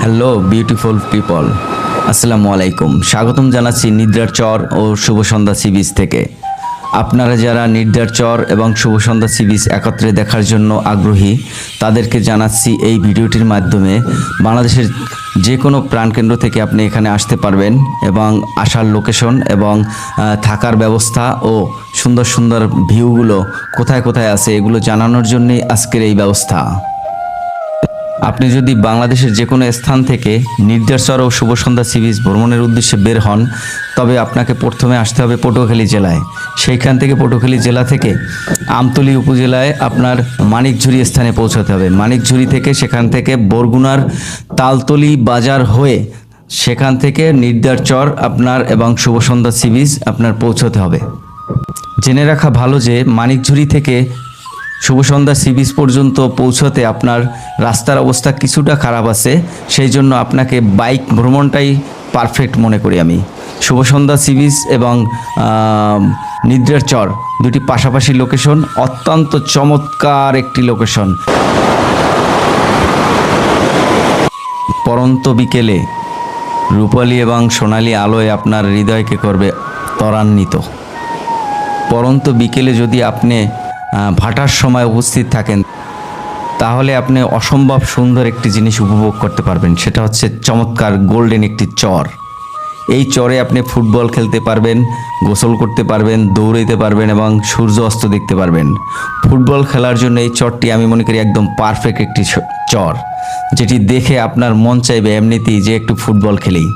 Hello beautiful people, আসসালামু আলাইকুম। স্বাগতম জানাচ্ছি নিদ্রার চর ও শুভ সন্ধ্যা সি বিচ থেকে। আপনারা যারা নিদ্রার চর এবং শুভ সন্ধ্যা সি বিচ একত্রে দেখার জন্য আগ্রহী, তাদেরকে জানাচ্ছি এই ভিডিওটির মাধ্যমে বাংলাদেশের যে কোনো প্রাণকেন্দ্র থেকে আপনি এখানে আসতে পারবেন এবং আসার লোকেশন এবং থাকার ব্যবস্থা ও সুন্দর সুন্দর ভিউগুলো কোথায় কোথায় আছে এগুলো জানানোর জন্যই আজকের এই ব্যবস্থা। আপনি যদি বাংলাদেশের যে কোনো স্থান থেকে নির্দেশ চর ও শুভ সন্ধ্যা সি বিচ ভ্রমণের উদ্দেশ্যে বের হন, তবে আপনাকে প্রথমে আসতে হবে পটুয়াখালী জেলায়। সেইখান থেকে পটুয়াখালী জেলা থেকে আমতলী উপজেলায় আপনার মানিকঝুরি স্থানে পৌঁছাতে হবে। মানিকঝুরি থেকে সেখান থেকে বরগুনার তালতলী বাজার হয়ে সেখান থেকে নির্দার চর আপনার এবং শুভ সন্ধ্যা সি বিচ আপনার পৌঁছতে হবে। জেনে রাখা ভালো যে মানিকঝুরি থেকে শুভ সন্ধ্যা সি বিচ পর্যন্ত পৌঁছতে আপনার রাস্তার অবস্থা কিছুটা খারাপ আছে, সেই জন্য আপনাকে বাইক ভ্রমণটাই পারফেক্ট মনে করি আমি। শুভ সন্ধ্যা সি বিচ এবং নিদ্রার চর দুটি পাশাপাশি লোকেশন, অত্যন্ত চমৎকার একটি লোকেশন। পরন্ত বিকেলে রূপালী এবং সোনালী আলোয় আপনার হৃদয়কে করবে ত্বরান্বিত। পরন্ত বিকেলে যদি আপনি ভাটার সময় উপস্থিত থাকেন, তাহলে আপনি অসম্ভব সুন্দর একটি জিনিস উপভোগ করতে পারবেন। সেটা হচ্ছে চমৎকার গোল্ডেন একটি চর। এই চরে আপনি ফুটবল খেলতে পারবেন, গোসল করতে পারবেন, দৌড়াইতে পারবেন এবং সূর্য অস্ত দেখতে পারবেন। ফুটবল খেলার জন্য এই চরটি আমি মনে করি একদম পারফেক্ট একটি চর, যেটি দেখে আপনার মন চাইবে এমনিতেই যে একটু ফুটবল খেলেই।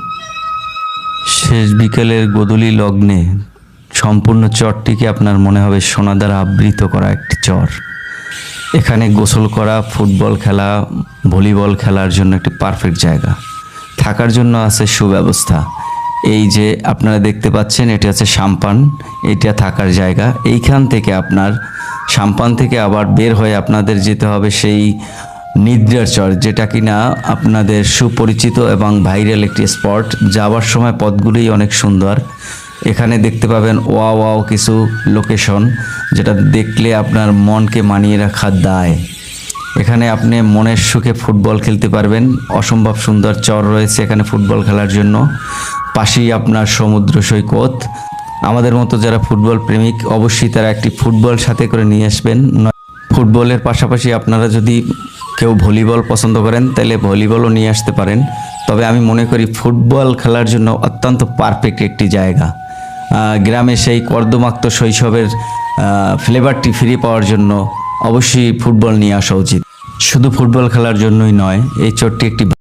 শেষ বিকেলের গোধূলি লগ্নে সম্পূর্ণ চরটিকে আপনার মনে হবে সোনা দ্বারা আবৃত করা একটি চর। এখানে গোসল করা, ফুটবল খেলা, ভলিবল খেলার জন্য একটি পারফেক্ট জায়গা। থাকার জন্য আছে সুব্যবস্থা। এই যে আপনারা দেখতে পাচ্ছেন, এটি আছে সাম্পান, এটা থাকার জায়গা। এইখান থেকে আপনার সাম্পান থেকে আবার বের হয়ে আপনাদের যেতে হবে সেই নিদ্রার চর, যেটা কিনা আপনাদের সুপরিচিত এবং ভাইরাল একটি স্পট। যাওয়ার সময় পথগুলোই অনেক সুন্দর। এখানে দেখতে পাবেন ওয়াও ওয়াও কিছু লোকেশন, যেটা দেখলে আপনার মনকে মানিয়ে রাখা দায়। এখানে আপনি মনের সুখে ফুটবল খেলতে পারবেন। অসম্ভব সুন্দর চর রয়েছে এখানে ফুটবল খেলার জন্য। পাশেই আপনার সমুদ্র সৈকত। আমাদের মতো যারা ফুটবল প্রেমিক, অবশ্যই তারা একটি ফুটবল সাথে করে নিয়ে আসবেন। ফুটবলের পাশাপাশি আপনারা যদি কেউ ভলিবল পছন্দ করেন, তাহলে ভলিবলও নিয়ে আসতে পারেন। তবে আমি মনে করি ফুটবল খেলার জন্য অত্যন্ত পারফেক্ট একটি জায়গা। গ্রামে সেই কর্দমাক্ত শৈশবের ফ্লেভারটি ফিরে পাওয়ার জন্য অবশ্যই ফুটবল নিয়ে আসা উচিত। শুধু ফুটবল খেলার জন্যই নয়, এই চরটি একটি